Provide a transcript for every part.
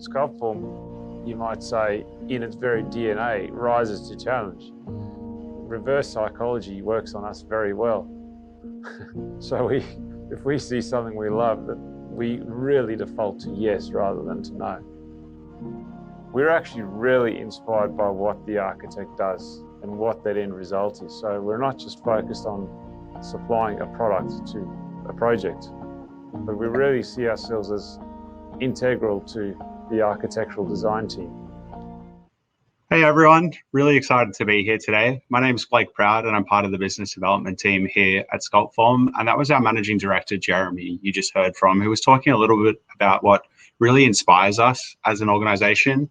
Sculptform, you might say, in its very DNA, rises to challenge. Reverse psychology works on us very well. So if we see something we love, that we really default to yes rather than to no. We're actually really inspired by what the architect does and what that end result is. So we're not just focused on supplying a product to a project, but we really see ourselves as integral to the architectural design team. Hey everyone, really excited to be here today. My name is Blake Proud and I'm part of the business development team here at Sculptform, and that was our managing director, Jeremy, you just heard from, who was talking a little bit about what really inspires us as an organization.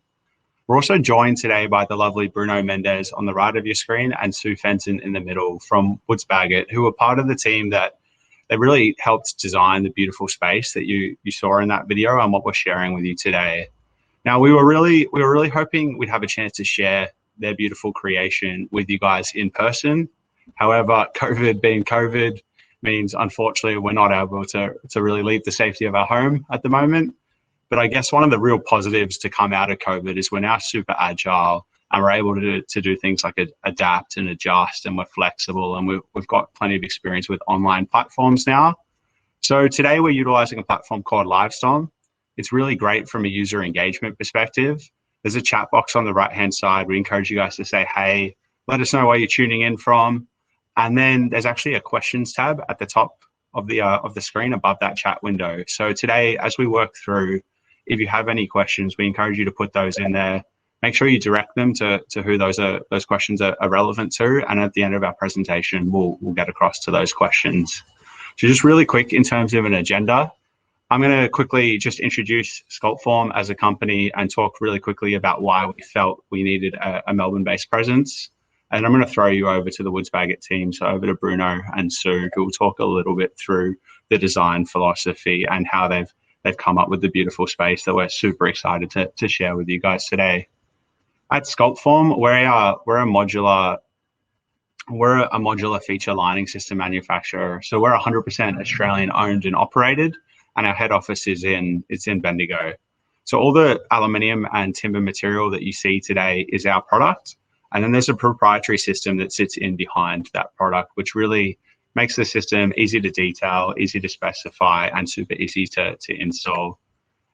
We're also joined today by the lovely Bruno Mendes on the right of your screen and Sue Fenton in the middle from Bagot, who were part of the team that they really helped design the beautiful space that you saw in that video and what we're sharing with you today. Now, we were really hoping we'd have a chance to share their beautiful creation with you guys in person. However, COVID being COVID means, unfortunately, we're not able to really leave the safety of our home at the moment. But I guess one of the real positives to come out of COVID is we're now super agile and we're able to do things like adapt and adjust, and we're flexible, and we've got plenty of experience with online platforms now. So today we're utilizing a platform called Livestorm. It's really great from a user engagement perspective. There's a chat box on the right-hand side. We encourage you guys to say, hey, let us know where you're tuning in from. And then there's actually a questions tab at the top of the screen above that chat window. So today, as we work through, if you have any questions, we encourage you to put those in there. Make sure you direct them to who those questions are relevant to. And at the end of our presentation, we'll get across to those questions. So just really quick in terms of an agenda, I'm going to quickly just introduce Sculptform as a company and talk really quickly about why we felt we needed a Melbourne-based presence. And I'm going to throw you over to the Bagot team, so over to Bruno and Sue, who will talk a little bit through the design philosophy and how they've come up with the beautiful space that we're super excited to share with you guys today. At Sculptform, we're a modular feature lining system manufacturer. So we're 100% Australian owned and operated, and our head office is in Bendigo. So all the aluminium and timber material that you see today is our product. And then there's a proprietary system that sits in behind that product, which really makes the system easy to detail, easy to specify, and super easy to install.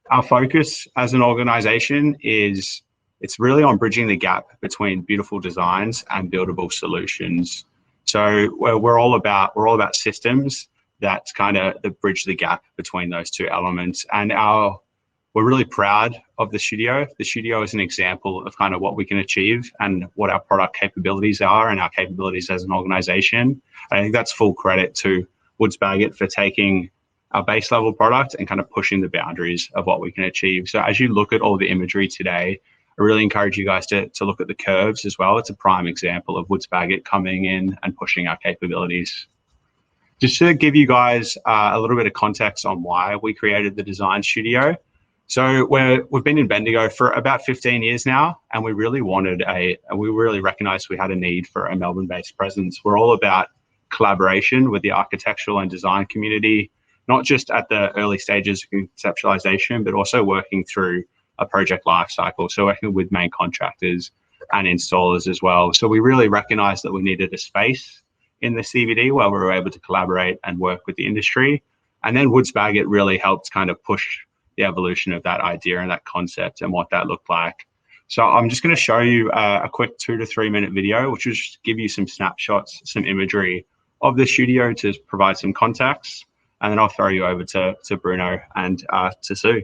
Our focus as an organization it's really on bridging the gap between beautiful designs and buildable solutions. So we're all about systems that bridge the gap between those two elements. And we're really proud of the studio. The studio is an example of kind of what we can achieve and what our product capabilities are and our capabilities as an organization. I think that's full credit to Bagot for taking our base level product and kind of pushing the boundaries of what we can achieve. So as you look at all the imagery today, I really encourage you guys to look at the curves as well. It's a prime example of Bagot coming in and pushing our capabilities. Just to give you guys a little bit of context on why we created the design studio. So we've been in Bendigo for about 15 years now, and we really recognized we had a need for a Melbourne-based presence. We're all about collaboration with the architectural and design community, not just at the early stages of conceptualization, but also working through a project life cycle. So working with main contractors and installers as well. So we really recognized that we needed a space in the CBD where we were able to collaborate and work with the industry. And then Bagot really helped kind of push the evolution of that idea and that concept and what that looked like. So I'm just going to show you a quick 2 to 3 minute video, which will just give you some snapshots, some imagery of the studio to provide some context. And then I'll throw you over to Bruno and to Sue.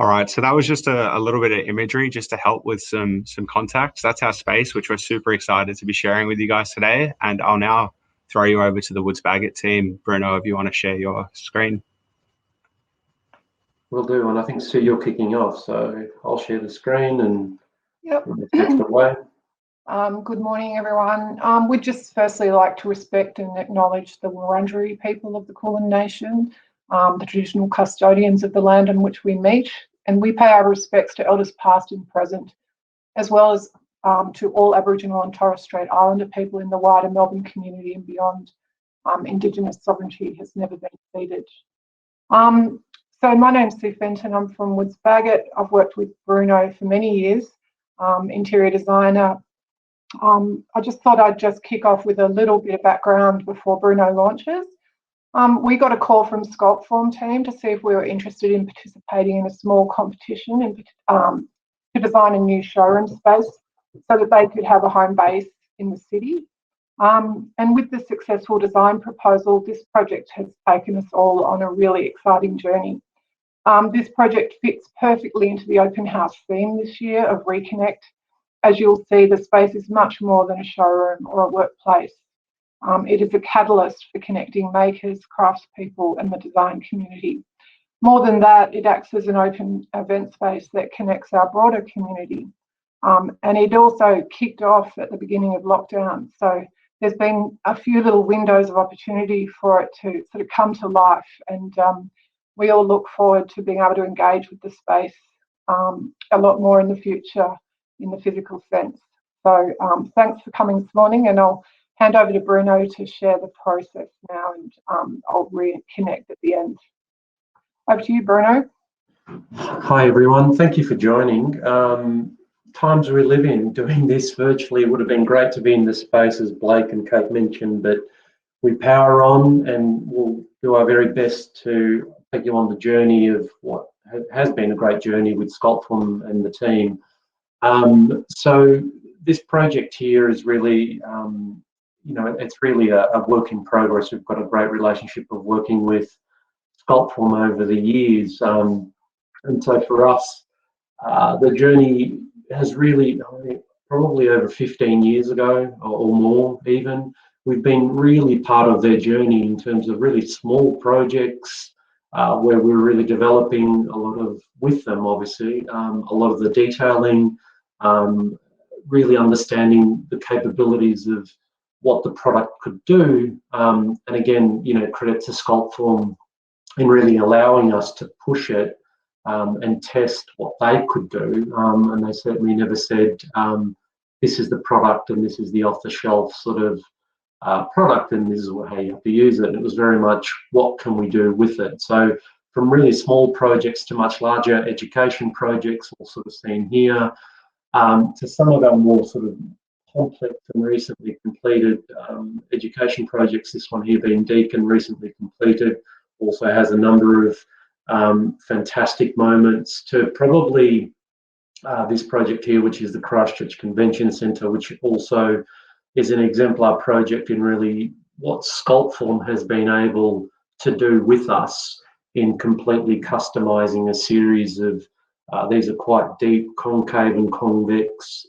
All right, so that was just a little bit of imagery just to help with some context. That's our space, which we're super excited to be sharing with you guys today. And I'll now throw you over to the Woods Bagot team. Bruno, if you want to share your screen. Will do, and I think, Sue, you're kicking off, so I'll share the screen and Yep. take it away. Good morning, everyone. We'd just firstly like to respect and acknowledge the Wurundjeri people of the Kulin Nation, the traditional custodians of the land on which we meet, and we pay our respects to elders past and present, as well as to all Aboriginal and Torres Strait Islander people in the wider Melbourne community and beyond. Indigenous sovereignty has never been ceded. So my name's Sue Fenton. I'm from Woods Bagot. I've worked with Bruno for many years, interior designer. I just thought I'd just kick off with a little bit of background before Bruno launches. We got a call from Sculptform team to see if we were interested in participating in a small competition to design a new showroom space so that they could have a home base in the city. And with the successful design proposal, this project has taken us all on a really exciting journey. This project fits perfectly into the open house theme this year of Reconnect. As you'll see, the space is much more than a showroom or a workplace. It is a catalyst for connecting makers, craftspeople and the design community. More than that, it acts as an open event space that connects our broader community. And it also kicked off at the beginning of lockdown. So there's been a few little windows of opportunity for it to sort of come to life. And we all look forward to being able to engage with the space a lot more in the future in the physical sense. So thanks for coming this morning, and I'll hand over to Bruno to share the process now, and I'll reconnect at the end. Over to you, Bruno. Hi, everyone. Thank you for joining. Times we live in, doing this virtually would have been great to be in the space, as Blake and Kate mentioned, but we power on and we'll do our very best to take you on the journey of what has been a great journey with Sculptform and the team. So this project here is really, it's really a work in progress. We've got a great relationship of working with Sculptform over the years. And so for us, the journey has really, probably over 15 years ago or more even, we've been really part of their journey in terms of really small projects where we're really developing a lot of, with them obviously, a lot of the detailing, really understanding the capabilities of what the product could do. And again, credit to Sculptform in really allowing us to push it and test what they could do. And they certainly never said, this is the product and this is the off-the-shelf sort of product and this is how you have to use it. It was very much, what can we do with it? So from really small projects to much larger education projects, all sort of seen here, to some of our more sort of complex and recently completed education projects. This one here being Deakin, recently completed, also has a number of fantastic moments, to probably this project here, which is the Christchurch Convention Centre, which also is an exemplar project in really what Sculptform has been able to do with us in completely customising a series of these are quite deep concave and convex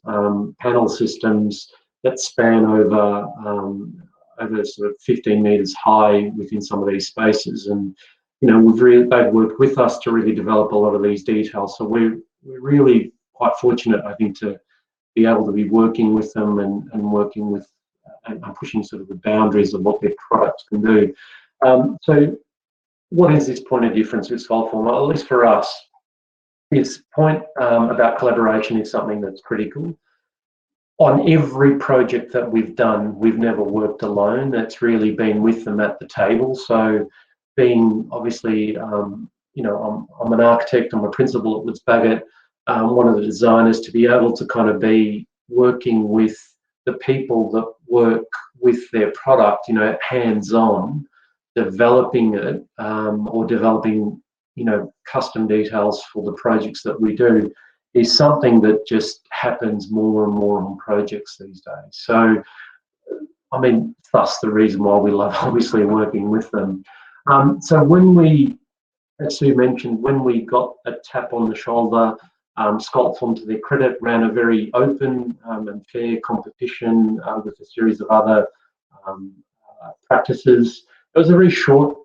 panel systems that span over sort of 15 metres high within some of these spaces. And they've worked with us to really develop a lot of these details. So we're really quite fortunate, I think, to be able to be working with them and working with and pushing sort of the boundaries of what their products can do. So what is this point of difference with Sculptform? Well, at least for us, this point about collaboration is something that's critical. On every project that we've done, we've never worked alone. That's really been with them at the table. So being obviously, I'm an architect, I'm a principal at Woods Bagot, one of the designers, to be able to kind of be working with the people that work with their product, hands-on, developing it or developing, custom details for the projects that we do, is something that just happens more and more on projects these days. So, I mean, that's the reason why we love obviously working with them. So when we as Sue mentioned, when we got a tap on the shoulder, Sculptform, to their credit, ran a very open and fair competition with a series of other practices. It was a very short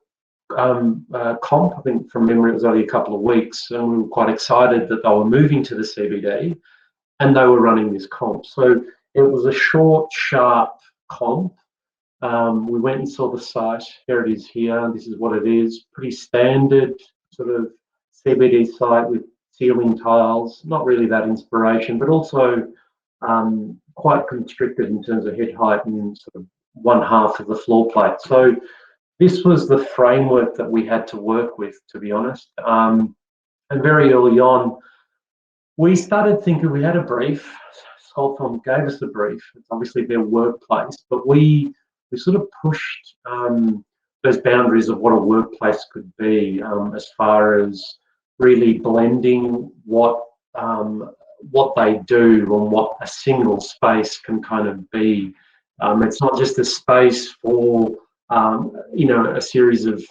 comp. I think from memory it was only a couple of weeks, and we were quite excited that they were moving to the CBD and they were running this comp. So it was a short, sharp comp. We went and saw the site. Here it is here. This is what it is. Pretty standard sort of CBD site with ceiling tiles. Not really that inspiration, but also quite constricted in terms of head height and sort of one half of the floor plate. So this was the framework that we had to work with, to be honest. And very early on, we started thinking, we had a brief. Sculptform gave us a brief. It's obviously their workplace, but we sort of pushed those boundaries of what a workplace could be, as far as really blending what they do and what a single space can kind of be. It's not just a space for a series of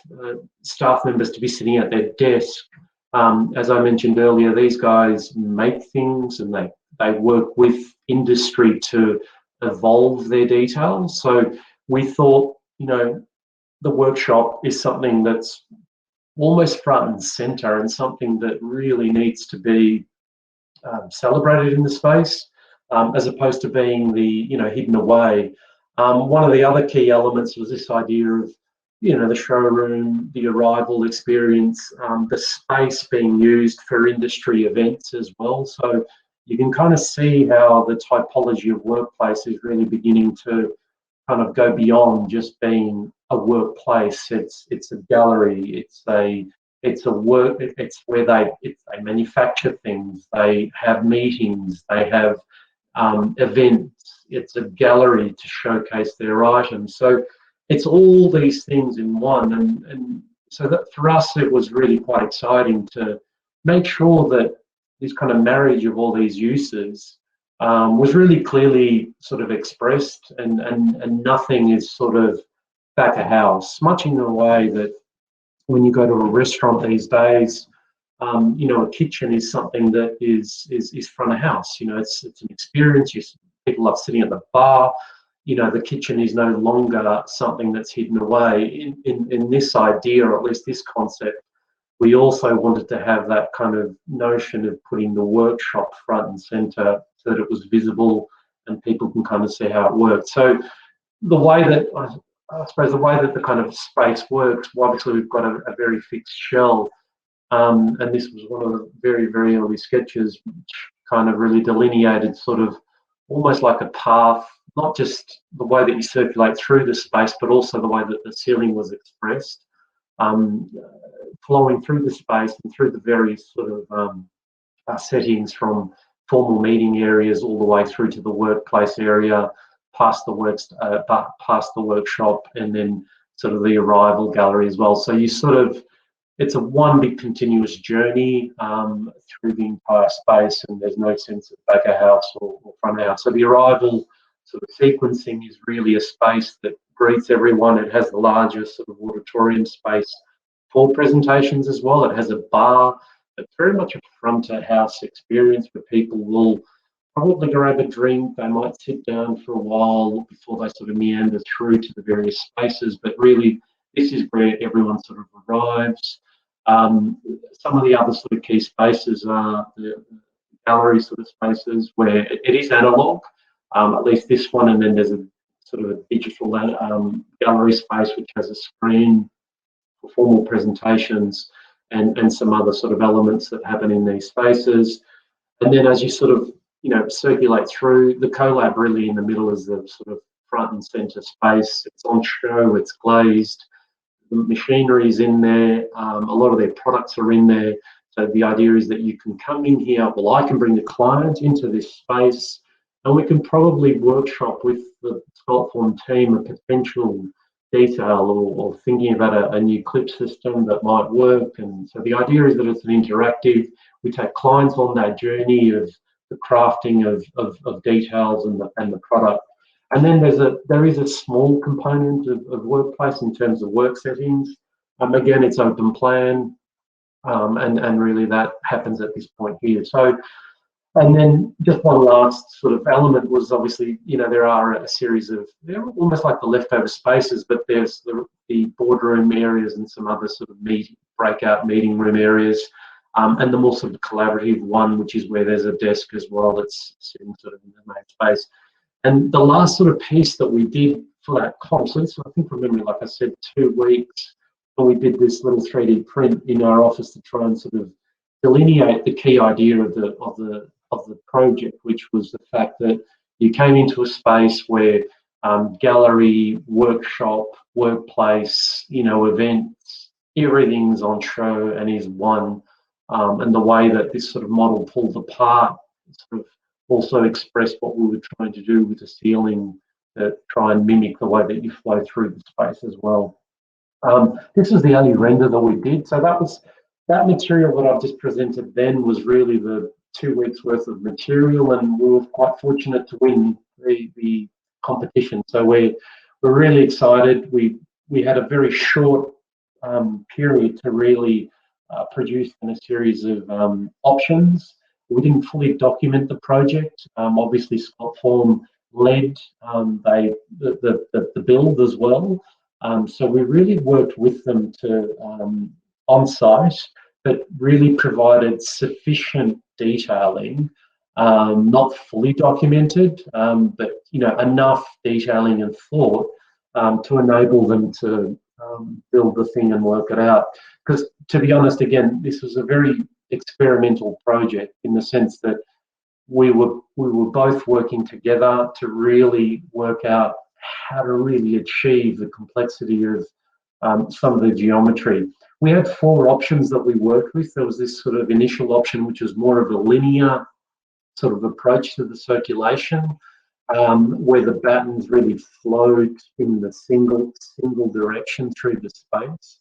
staff members to be sitting at their desk. As I mentioned earlier, these guys make things and they work with industry to evolve their details. So we thought, the workshop is something that's almost front and center and something that really needs to be celebrated in the space, as opposed to being the hidden away. One of the other key elements was this idea of the showroom, the arrival experience, the space being used for industry events as well. So you can kind of see how the typology of workplace is really beginning to kind of go beyond just being a workplace. It's a gallery. It's where they manufacture things. They have meetings. They have events. It's a gallery to showcase their items. So it's all these things in one. And so that for us, it was really quite exciting to make sure that this kind of marriage of all these uses was really clearly sort of expressed, and nothing is sort of back of house, much in the way that when you go to a restaurant these days, a kitchen is something that is front of house. It's an experience. People love sitting at the bar. The kitchen is no longer something that's hidden away. In this idea, or at least this concept, we also wanted to have that kind of notion of putting the workshop front and center so that it was visible and people can kind of see how it works. So the way that, I suppose, the way that the kind of space works, well, obviously we've got a very fixed shell, and this was one of the very, very early sketches which kind of really delineated sort of almost like a path, not just the way that you circulate through the space, but also the way that the ceiling was expressed, flowing through the space and through the various sort of settings, from formal meeting areas all the way through to the workplace area, past the workshop, and then sort of the arrival gallery as well. So you sort of, it's a one big continuous journey through the entire space, and there's no sense of back of house or front of house. So the arrival sort of sequencing is really a space that greets everyone. It has the largest sort of auditorium space for presentations as well. It has a bar. It's very much a front of house experience where people will probably grab a drink. They might sit down for a while before they sort of meander through to the various spaces. But really, this is where everyone sort of arrives. Some of the other sort of key spaces are the gallery sort of spaces where it is analog, at least this one, and then there's a sort of a digital gallery space which has a screen for formal presentations and some other sort of elements that happen in these spaces. And then as you sort of circulate through, the collab really in the middle is the sort of front and center space. It's on show, it's glazed, the machinery is in there, a lot of their products are in there. So the idea is that you can come in here, well, I can bring the client into this space, and we can probably workshop with the Sculptform team a potential detail or thinking about a new clip system that might work. And so the idea is that it's an interactive. We take clients on that journey of the crafting of details and the product. And then there is a small component of workplace in terms of work settings. Again, it's open plan. and really that happens at this point here. So, and then just one last sort of element was obviously, there are a series of, they're almost like the leftover spaces, but there's the boardroom areas and some other sort of breakout meeting room areas, and the more sort of collaborative one, which is where there's a desk as well that's sitting sort of in the main space. And the last sort of piece that we did for that conference, I think from memory, like I said, 2 weeks, and we did this little 3D print in our office to try and sort of delineate the key idea of the project, which was the fact that you came into a space where gallery, workshop, workplace, events, everything's on show and is one. And the way that this sort of model pulled apart sort of also expressed what we were trying to do with the ceiling, to try and mimic the way that you flow through the space as well. This was the only render that we did. So that material that I've just presented then was really the 2 weeks worth of material, and we were quite fortunate to win the competition. So we're really excited. We had a very short period to really produce in a series of options. We didn't fully document the project. Obviously, Sculptform led the build as well. So we really worked with them to on site, but really provided sufficient detailing, not fully documented, but enough detailing and thought to enable them to build the thing and work it out. Because to be honest, again, this was a very experimental project in the sense that we were both working together to really work out how to really achieve the complexity of some of the geometry. We had 4 options that we worked with. There was this sort of initial option, which was more of a linear sort of approach to the circulation, where the battens really flowed in the single direction through the space.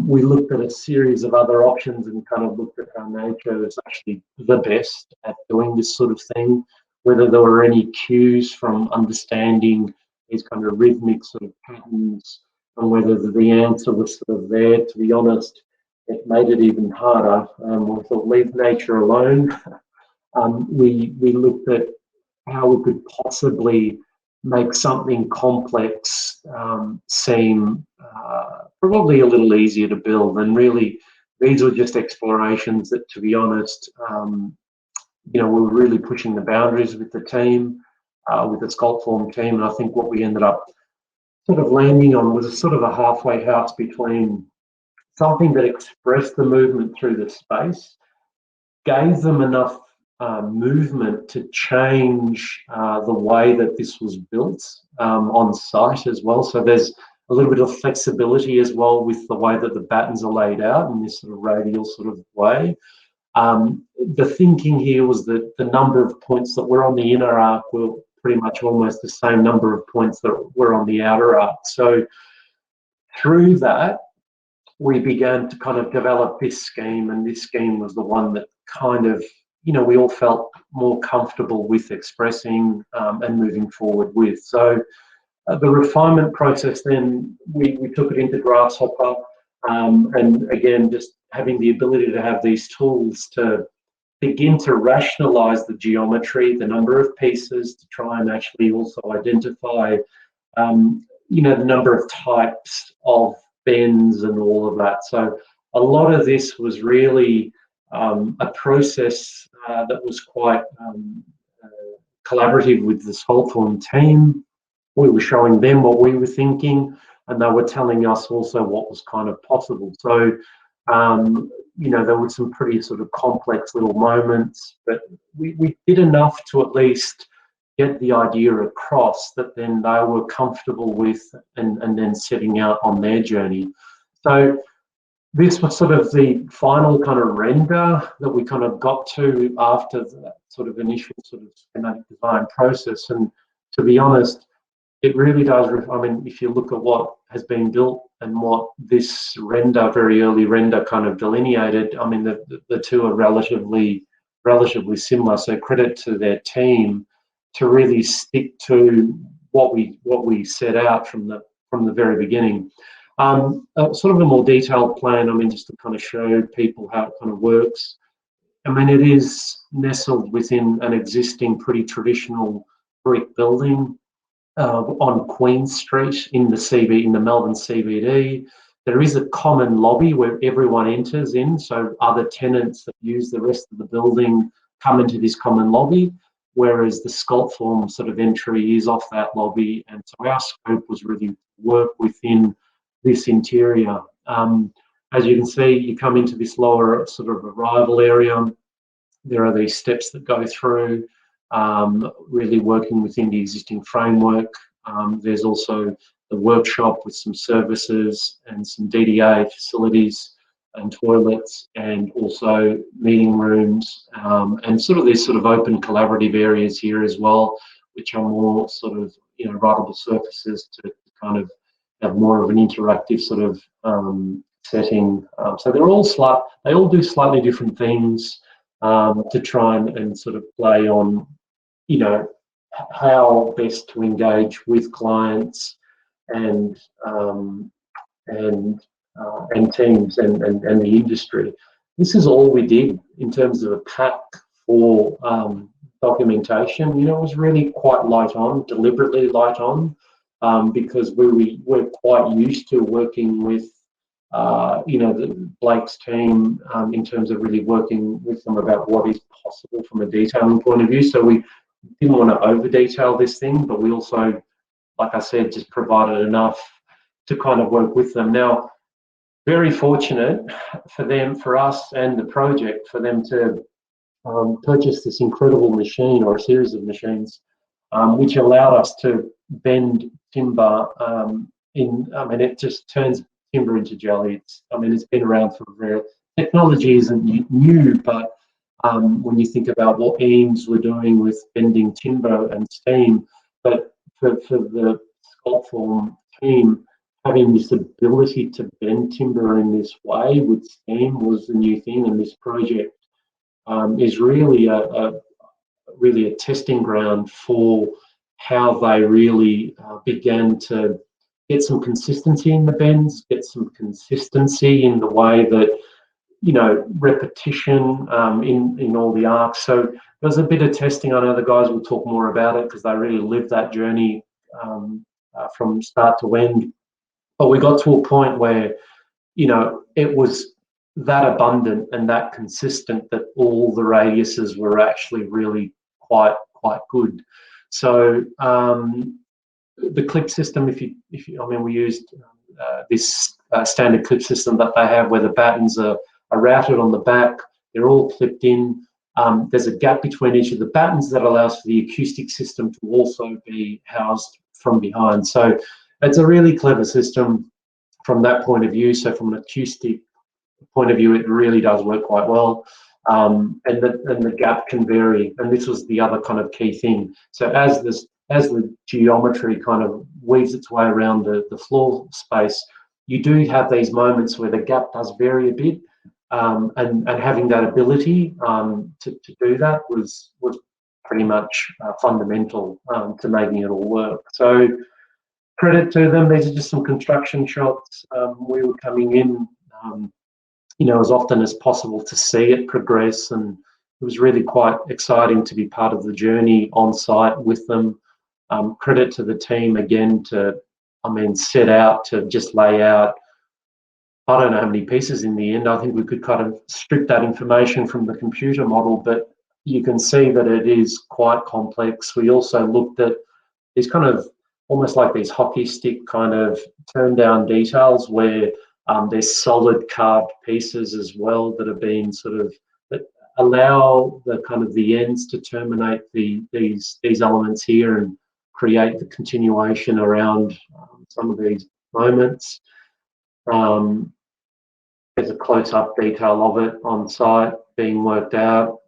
We looked at a series of other options and kind of looked at how nature is actually the best at doing this sort of thing, whether there were any cues from understanding these kind of rhythmic sort of patterns, and whether the answer was sort of there. To be honest, it made it even harder. We thought, leave nature alone. We looked at how we could possibly make something complex seem probably a little easier to build. And really, these were just explorations that, to be honest, we were really pushing the boundaries with the team, with the Sculptform team. And I think what we ended up sort of landing on was a sort of a halfway house between something that expressed the movement through the space, gave them enough movement to change the way that this was built on site as well. So there's a little bit of flexibility as well with the way that the battens are laid out in this sort of radial sort of way. The thinking here was that the number of points that were on the inner arc were pretty much almost the same number of points that were on the outer arc. So through that, we began to kind of develop this scheme, and this scheme was the one that kind of, we all felt more comfortable with expressing and moving forward with. So the refinement process, then we took it into Grasshopper, and again, just having the ability to have these tools to begin to rationalize the geometry, the number of pieces, to try and actually also identify, the number of types of bends and all of that. So a lot of this was really a process that was quite collaborative with the Sculptform team. We were showing them what we were thinking, and they were telling us also what was kind of possible. So there were some pretty sort of complex little moments, but we did enough to at least get the idea across that then they were comfortable with, and then setting out on their journey. So this was sort of the final kind of render that we kind of got to after that sort of initial sort of schematic design process. And to be honest, it really does, if you look at what has been built and what this render, very early render, kind of delineated, the two are relatively similar. So credit to their team to really stick to what we set out from the very beginning. Sort of a more detailed plan, I mean, just to kind of show people how it kind of works. I mean, it is nestled within an existing pretty traditional brick building on Queen Street in the Melbourne CBD. There is a common lobby where everyone enters in, so other tenants that use the rest of the building come into this common lobby, whereas the Sculptform sort of entry is off that lobby. And so our scope was really to work within this interior. As you can see, you come into this lower sort of arrival area. There are these steps that go through, really working within the existing framework. There's also the workshop with some services and some DDA facilities and toilets, and also meeting rooms, and sort of these sort of open collaborative areas here as well, which are more sort of, you know, writable surfaces to kind of have more of an interactive sort of setting. So they're all they all do slightly different things to try and sort of play on, you know, how best to engage with clients and teams and the industry. This is all we did in terms of a pack for documentation. You know, it was really quite light on, deliberately light on, because we're quite used to working with, you know, Blake's team in terms of really working with them about what is possible from a detailing point of view. So we didn't want to over detail this thing, but we also, like I said, just provided enough to kind of work with them. Now, very fortunate for them, for us and the project, for them to purchase this incredible machine, or a series of machines, which allowed us to bend timber I mean, it just turns timber into jelly. I mean, it's been around for technology isn't new, but when you think about what Eames were doing with bending timber and steam, but for the Sculptform team, having this ability to bend timber in this way with steam was a new thing, and this project is really a testing ground for how they really began to get some consistency in the bends, get some consistency in the way that, you know, repetition in all the arcs. So there's a bit of testing. I know the guys will talk more about it because they really lived that journey from start to end. But we got to a point where, you know, it was that abundant and that consistent that all the radiuses were actually really quite good. So the clip system, if you I mean, we used this standard clip system that they have where the battens are routed on the back. They're all clipped in. There's a gap between each of the battens that allows for the acoustic system to also be housed from behind. So it's a really clever system from that point of view. So from an acoustic point of view, it really does work quite well. And the gap can vary. And this was the other kind of key thing. So as the geometry kind of weaves its way around the floor space, you do have these moments where the gap does vary a bit. And having that ability to do that was pretty much fundamental to making it all work. So credit to them. These are just some construction shots. We were coming in, you know, as often as possible to see it progress, and it was really quite exciting to be part of the journey on site with them. Credit to the team again to, I mean, set out to just lay out, I don't know how many pieces in the end. I think we could kind of strip that information from the computer model, but you can see that it is quite complex. We also looked at these kind of almost like these hockey stick kind of turn down details where there's solid carved pieces as well that are being sort of, that allow the kind of the ends to terminate these elements here and create the continuation around some of these moments. There's a close-up detail of it on site being worked out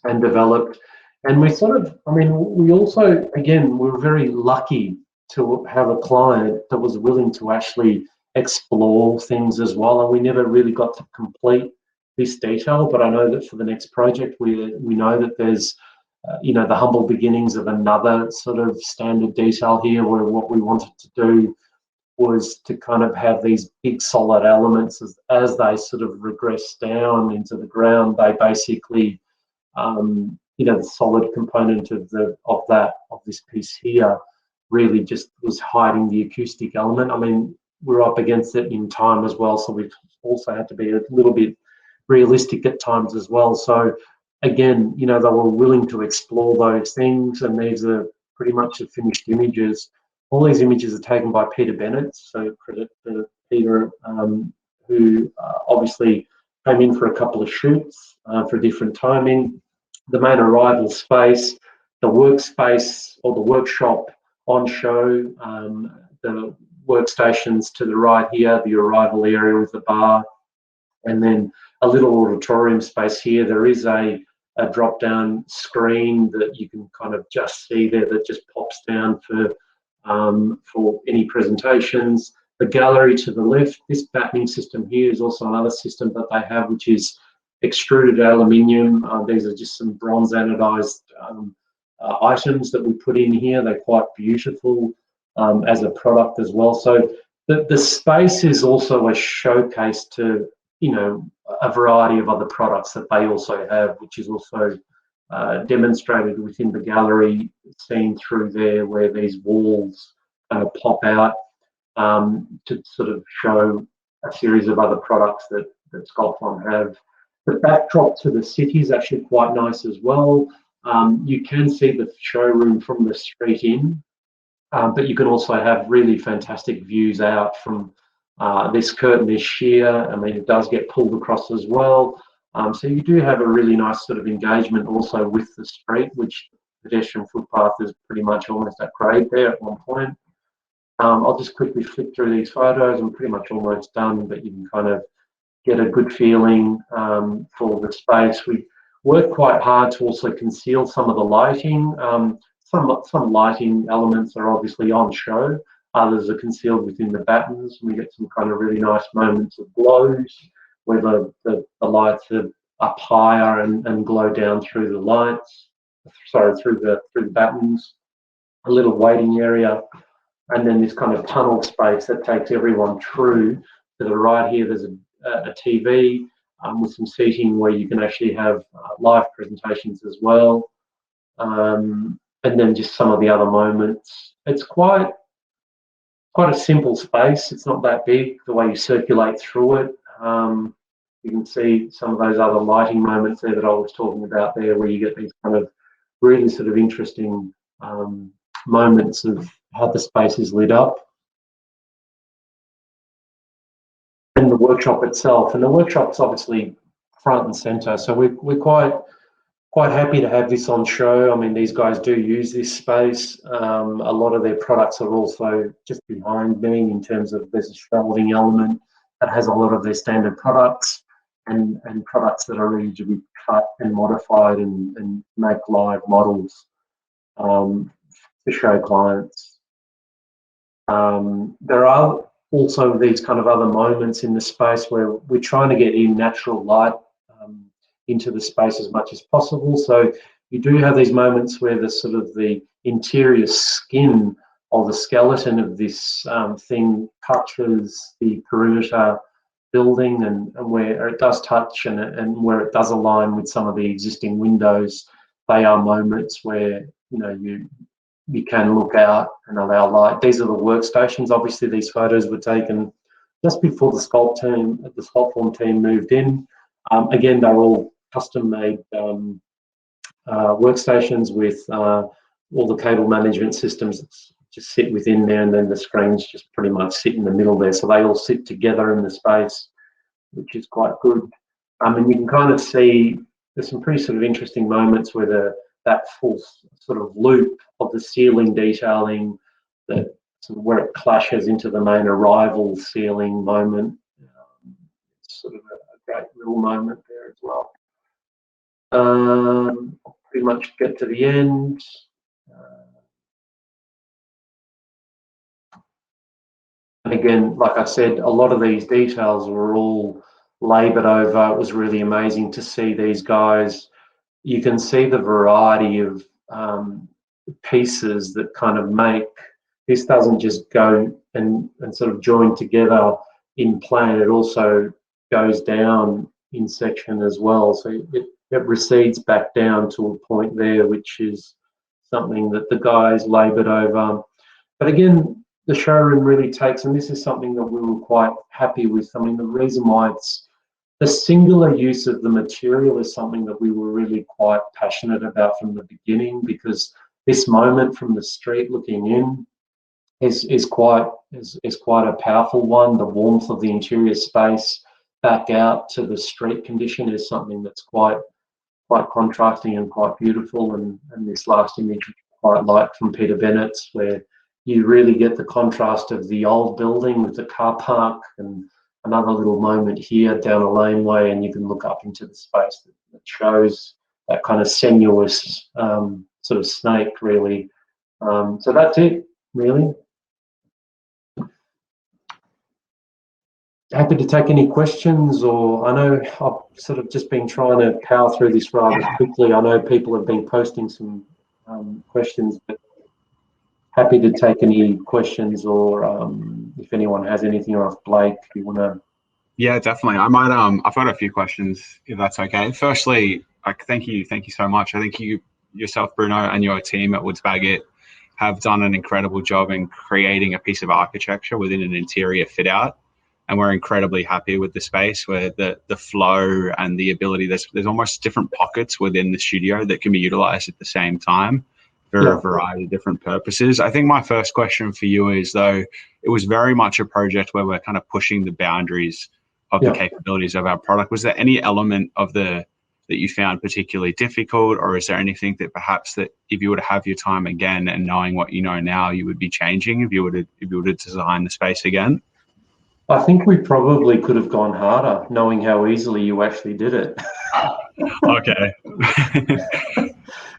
and developed. And we sort of, I mean, we also, again, we were very lucky to have a client that was willing to actually explore things as well. And we never really got to complete this detail, but I know that for the next project, we know that there's, you know, the humble beginnings of another sort of standard detail here, where what we wanted to do was to kind of have these big solid elements as they sort of regress down into the ground. They basically, you know, the solid component of this piece here really just was hiding the acoustic element. I mean, we're up against it in time as well, so we've also had to be a little bit realistic at times as well. So again, you know, they were willing to explore those things, and these are pretty much the finished images. All these images are taken by Peter Bennett, so credit to Peter, who obviously came in for a couple of shoots for different timing. The main arrival space, the workspace or the workshop on show, the workstations to the right here, the arrival area with the bar, and then a little auditorium space here. There is a drop-down screen that you can kind of just see there that just pops down for any presentations. The gallery to the left, this battening system here is also another system that they have, which is extruded aluminium. These are just some bronze anodized items that we put in here. They're quite beautiful as a product as well. So the space is also a showcase to, you know, a variety of other products that they also have, which is also demonstrated within the gallery, seen through there where these walls pop out to sort of show a series of other products that Sculptform have. The backdrop to the city is actually quite nice as well. You can see the showroom from the street in, but you can also have really fantastic views out from this curtain, this sheer. I mean, it does get pulled across as well. So you do have a really nice sort of engagement also with the street, which pedestrian footpath is pretty much almost at grade there at one point. I'll just quickly flick through these photos. I'm pretty much almost done, but you can kind of get a good feeling for the space. We work quite hard to also conceal some of the lighting. Some lighting elements are obviously on show. Others are concealed within the battens. We get some kind of really nice moments of glows where the lights are up higher and glow down through the lights, through the battens. A little waiting area, and then this kind of tunnel space that takes everyone through. To the right here, there's a TV with some seating where you can actually have live presentations as well. And then just some of the other moments. It's quite a simple space. It's not that big, the way you circulate through it. You can see some of those other lighting moments there that I was talking about there, where you get these kind of really sort of interesting moments of how the space is lit up. And the workshop itself, and the workshop's obviously front and center, so we're quite happy to have this on show. I mean, these guys do use this space. A lot of their products are also just behind me in terms of there's a shelving element that has a lot of their standard products and products that are ready to be cut and modified and make live models to show clients. There are also these kind of other moments in the space where we're trying to get in natural light into the space as much as possible. So you do have these moments where the sort of the interior skin of the skeleton of this thing touches the perimeter building, and where it does touch and where it does align with some of the existing windows. They are moments where, you know, you can look out and allow light. These are the workstations. Obviously, these photos were taken just before the Sculptform team moved in. Again, they're all custom-made workstations with all the cable management systems that just sit within there, and then the screens just pretty much sit in the middle there. So they all sit together in the space, which is quite good. And you can kind of see there's some pretty sort of interesting moments where that full sort of loop of the ceiling detailing, that sort of where it clashes into the main arrival ceiling moment. It's sort of a great little moment there as well. Pretty much get to the end. And again, like I said, a lot of these details were all laboured over. It was really amazing to see these guys. You can see the variety of pieces that kind of make this doesn't just go and sort of join together in plan, it also goes down in section as well. So it recedes back down to a point there, which is something that the guys laboured over. But again, the showroom really takes, and this is something that we were quite happy with. I mean, the reason why it's the singular use of the material is something that we were really quite passionate about from the beginning, because this moment from the street looking in is quite a powerful one. The warmth of the interior space back out to the street condition is something that's quite contrasting and quite beautiful. And this last image I quite like from Peter Bennett's, where you really get the contrast of the old building with the car park, and another little moment here down a laneway, and you can look up into the space that shows that kind of sinuous sort of snake, really. So that's it, really. Happy to take any questions, or I know I've sort of just been trying to power through this rather quickly. I know people have been posting some questions, but happy to take any questions, or if anyone has anything, or if Blake, if you want to. Yeah, definitely. I might. I've got a few questions, if that's okay. Firstly, thank you so much. I think you yourself, Bruno, and your team at Woods Bagot have done an incredible job in creating a piece of architecture within an interior fit out. And we're incredibly happy with the space, where the flow and the ability, there's almost different pockets within the studio that can be utilized at the same time for a variety of different purposes. I think my first question for you is, though, it was very much a project where we're kind of pushing the boundaries of the capabilities of our product. Was there any element of that you found particularly difficult, or is there anything that perhaps that if you were to have your time again and knowing what you know now, you would be changing if you were to design the space again? I think we probably could have gone harder, knowing how easily you actually did it. Okay.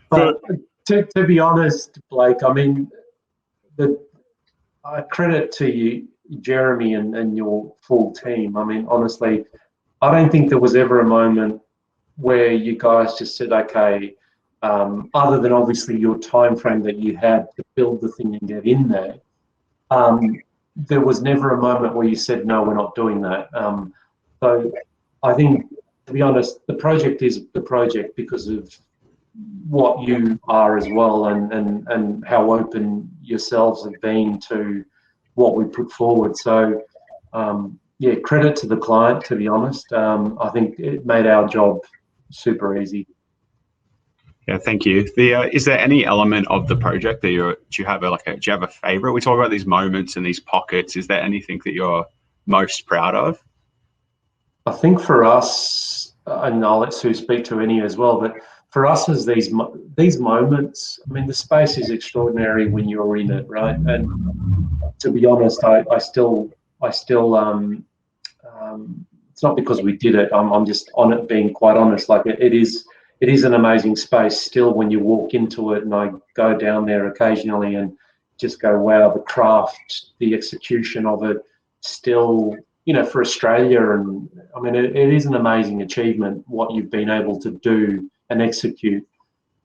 But to be honest, Blake, I mean, credit to you, Jeremy, and your full team. I mean, honestly, I don't think there was ever a moment where you guys just said, okay, other than obviously your time frame that you had to build the thing and get in there, there was never a moment where you said, no, we're not doing that. So I think, to be honest, the project is the project because of what you are as well, and how open yourselves have been to what we put forward. So yeah, credit to the client, to be honest. I think it made our job super easy. Yeah, thank you. Is there any element of the project that do you have a favorite? We talk about these moments and these pockets. Is there anything that you're most proud of? I think for us, and I'll let Sue speak to any as well, but for us as these moments, I mean, the space is extraordinary when you're in it, right? And to be honest, I still it's not because we did it. I'm just on it, being quite honest. Like it is an amazing space still when you walk into it, and I go down there occasionally and just go, wow, the craft, the execution of it still, you know, for Australia. And I mean, it is an amazing achievement what you've been able to do and execute.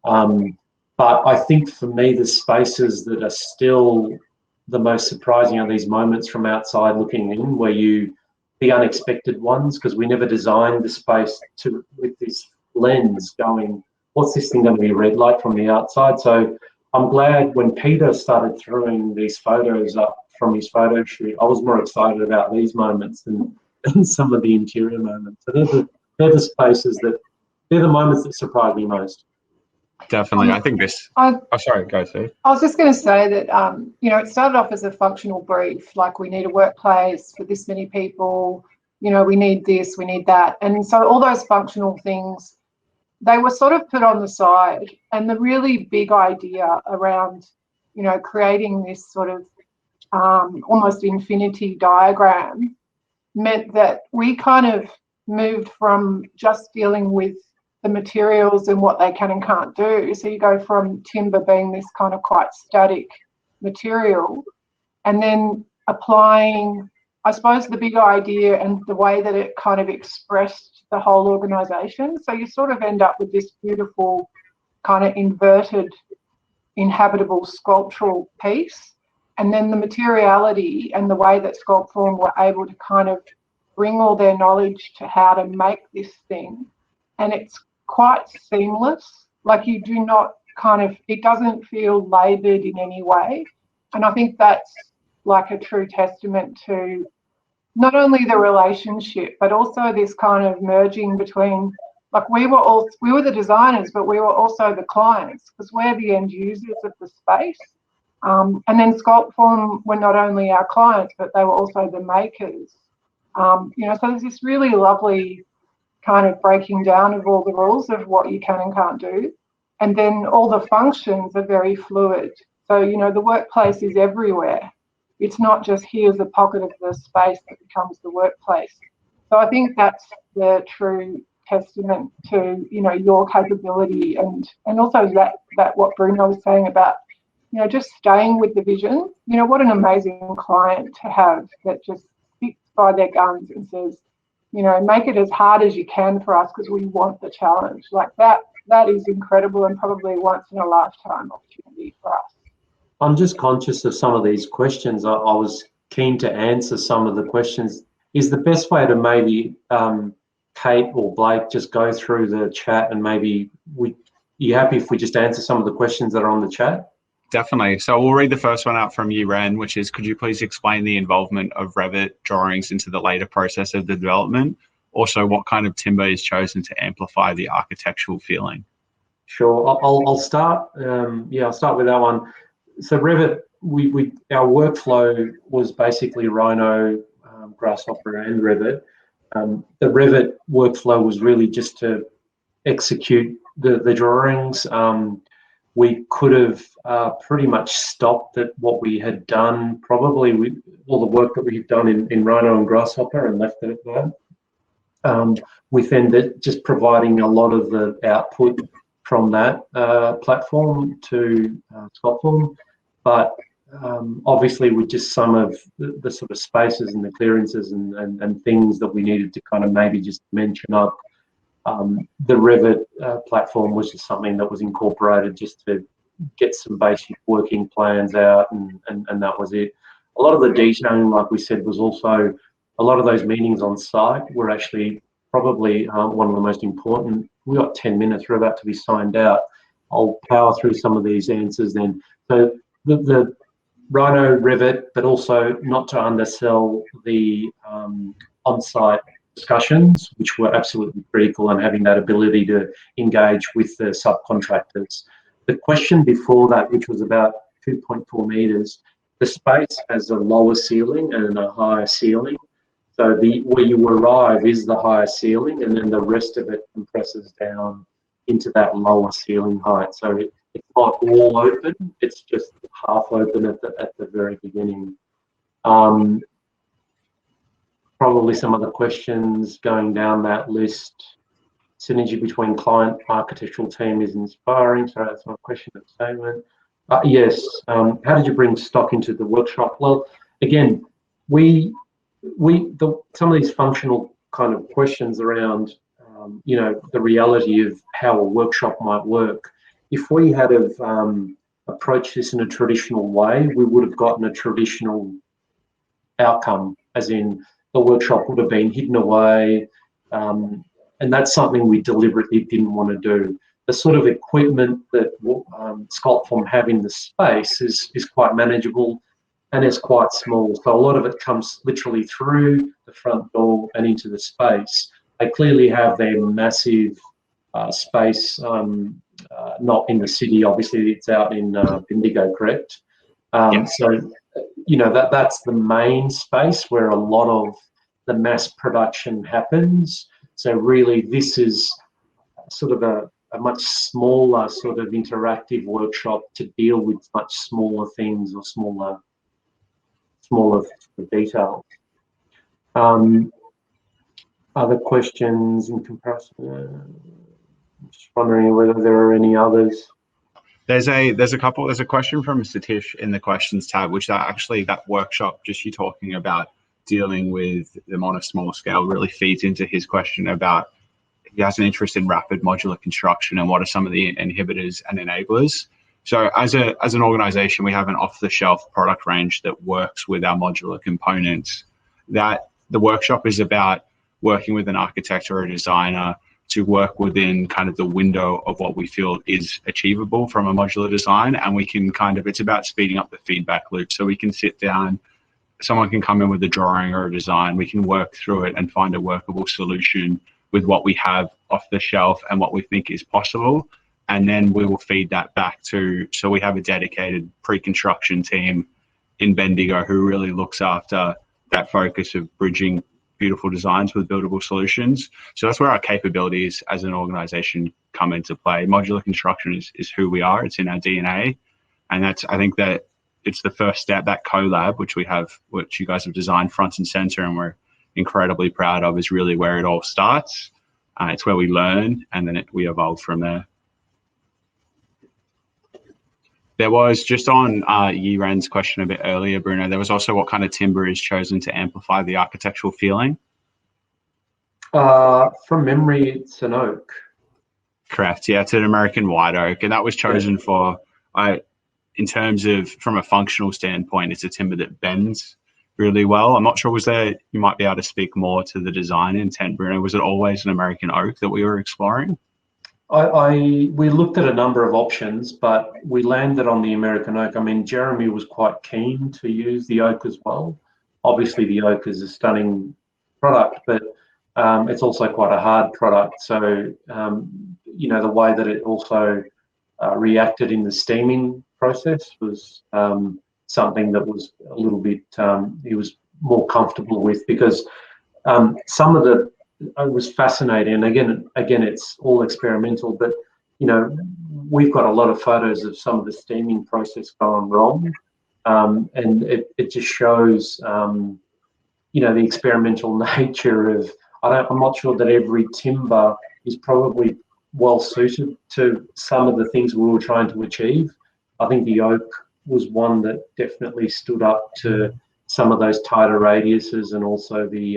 But I think for me, the spaces that are still the most surprising are these moments from outside looking in, where the unexpected ones, because we never designed the space with this lens going, what's this thing going to be read like from the outside? So I'm glad when Peter started throwing these photos up from his photo shoot, I was more excited about these moments than some of the interior moments. So they're the spaces they're the moments that surprise me most. Definitely. I think this. Sorry, go Sue. I was just going to say that, you know, it started off as a functional brief, like we need a workplace for this many people, you know, we need this, we need that. And so all those functional things, they were sort of put on the side. And the really big idea around, you know, creating this sort of almost infinity diagram meant that we kind of moved from just dealing with the materials and what they can and can't do. So you go from timber being this kind of quite static material, and then applying, I suppose, the big idea and the way that it kind of expressed the whole organisation. So you sort of end up with this beautiful kind of inverted, inhabitable sculptural piece. And then the materiality and the way that Sculptform were able to kind of bring all their knowledge to how to make this thing. And it's quite seamless. Like, you do not kind of, it doesn't feel laboured in any way. And I think that's like a true testament to not only the relationship, but also this kind of merging between, like, we were the designers, but we were also the clients, because we're the end users of the space. And then Sculptform were not only our clients, but they were also the makers. So there's this really lovely kind of breaking down of all the rules of what you can and can't do. And then all the functions are very fluid. So, the workplace is everywhere. It's not just here's a pocket of the space that becomes the workplace. So I think that's the true testament to, your capability and also that what Bruno was saying about, just staying with the vision. What an amazing client to have that just sticks by their guns and says, make it as hard as you can for us because we want the challenge. Like that is incredible and probably once in a lifetime opportunity for us. I'm just conscious of some of these questions. I was keen to answer some of the questions. Is the best way to maybe Kate or Blake just go through the chat and maybe you happy if we just answer some of the questions that are on the chat? Definitely. So we'll read the first one out from you, Ren, which is, could you please explain the involvement of Revit drawings into the later process of the development? Also, what kind of timber is chosen to amplify the architectural feeling? Sure. I'll start. I'll start with that one. So Revit, our workflow was basically Rhino, Grasshopper, and Revit. The Revit workflow was really just to execute the drawings. We could have pretty much stopped at what we had done, probably with all the work that we've done in Rhino and Grasshopper, and left it at that. With then just providing a lot of the output from that platform to Sculptform, but obviously with just some of the sort of spaces and the clearances and things that we needed to kind of maybe just mention up, the Revit platform was just something that was incorporated just to get some basic working plans out, and that was it. A lot of the detailing, like we said, was also a lot of those meetings on site were actually probably one of the most important. We got 10 minutes, we're about to be signed out. I'll power through some of these answers then. So the Rhino, Revit, but also not to undersell the on-site discussions, which were absolutely critical, and having that ability to engage with the subcontractors. The question before that, which was about 2.4 metres, the space has a lower ceiling and a higher ceiling. So where you arrive is the higher ceiling, and then the rest of it compresses down into that lower ceiling height. So it's not all open; it's just half open at the very beginning. Probably some of the questions going down that list. Synergy between client architectural team is inspiring. Sorry, that's not a question, but statement. Yes. How did you bring stock into the workshop? Well, again, some of these functional kind of questions around, the reality of how a workshop might work. If we had approached this in a traditional way, we would have gotten a traditional outcome, as in the workshop would have been hidden away, and that's something we deliberately didn't want to do. The sort of equipment that Sculptform have in the space is quite manageable, and it's quite small. So a lot of it comes literally through the front door and into the space. They clearly have their massive space, not in the city, obviously it's out in Bendigo, correct? Yes. So, that's the main space where a lot of the mass production happens. So really this is sort of a much smaller sort of interactive workshop to deal with much smaller things or smaller details. Other questions in comparison? I'm just wondering whether there are any others. There's a question from Satish in the questions tab, which that workshop just you talking about dealing with them on a small scale really feeds into his question about he has an interest in rapid modular construction and what are some of the inhibitors and enablers. So as an organization, we have an off-the-shelf product range that works with our modular components. That the workshop is about working with an architect or a designer to work within kind of the window of what we feel is achievable from a modular design. And we can it's about speeding up the feedback loop. So we can sit down, someone can come in with a drawing or a design, we can work through it and find a workable solution with what we have off the shelf and what we think is possible. And then we will feed that back so we have a dedicated pre-construction team in Bendigo who really looks after that focus of bridging beautiful designs with buildable solutions. So that's where our capabilities as an organization come into play. Modular construction is who we are. It's in our DNA. And I think that it's the first step, that collab, which you guys have designed front and center, and we're incredibly proud of, is really where it all starts. It's where we learn, and then we evolve from there. There was, just on Yiren's question a bit earlier, Bruno, there was also what kind of timber is chosen to amplify the architectural feeling? From memory, it's an oak. Correct, yeah, it's an American white oak, and that was chosen for, in terms of, from a functional standpoint, it's a timber that bends really well. I'm not sure, you might be able to speak more to the design intent, Bruno. Was it always an American oak that we were exploring? We looked at a number of options, but we landed on the American oak. I mean, Jeremy was quite keen to use the oak as well. Obviously, the oak is a stunning product, but it's also quite a hard product. So, the way that it also reacted in the steaming process was something that was a little bit, he was more comfortable with, because some of it was fascinating. And again, it's all experimental, but we've got a lot of photos of some of the steaming process going wrong, and it just shows the experimental nature of. I'm not sure that every timber is probably well suited to some of the things we were trying to achieve. I think the oak was one that definitely stood up to some of those tighter radiuses, and also the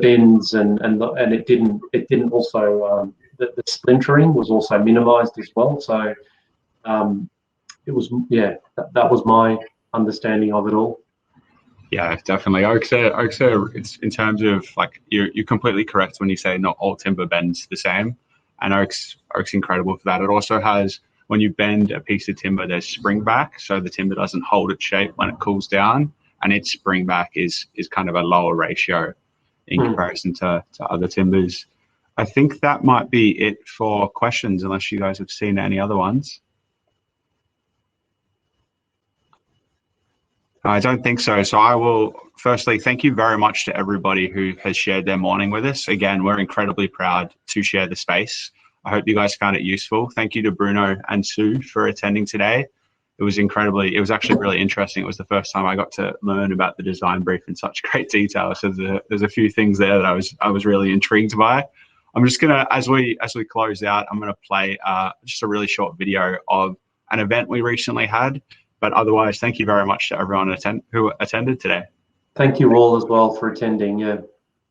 bends, and it didn't also the splintering was also minimized as well. So it was, that was my understanding of it all. Yeah, definitely. Oaks are, it's in terms of, like, you're completely correct when you say not all timber bends the same, and oak's incredible for that. It also has, when you bend a piece of timber, there's spring back, so the timber doesn't hold its shape when it cools down, and its spring back is kind of a lower ratio in comparison to other timbers. I think that might be it for questions, unless you guys have seen any other ones. I don't think so. So I will firstly thank you very much to everybody who has shared their morning with us. Again, we're incredibly proud to share the space. I hope you guys found it useful. Thank you to Bruno and Sue for attending today. It was actually really interesting. It was the first time I got to learn about the design brief in such great detail. So there's a few things there that I was really intrigued by. I'm just gonna, as we close out, I'm gonna play just a really short video of an event we recently had. But otherwise, thank you very much to everyone who attended today. Thank you all as well for attending.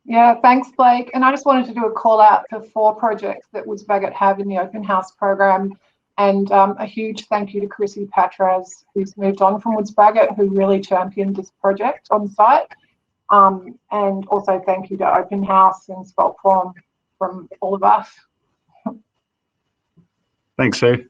Yeah, thanks, Blake. And I just wanted to do a call out for 4 projects that was Bagot have in the open house program. And a huge thank you to Chrissy Patras, who's moved on from Woods Bagot, who really championed this project on site. And also thank you to Open House and Sculptform from all of us. Thanks, Sue.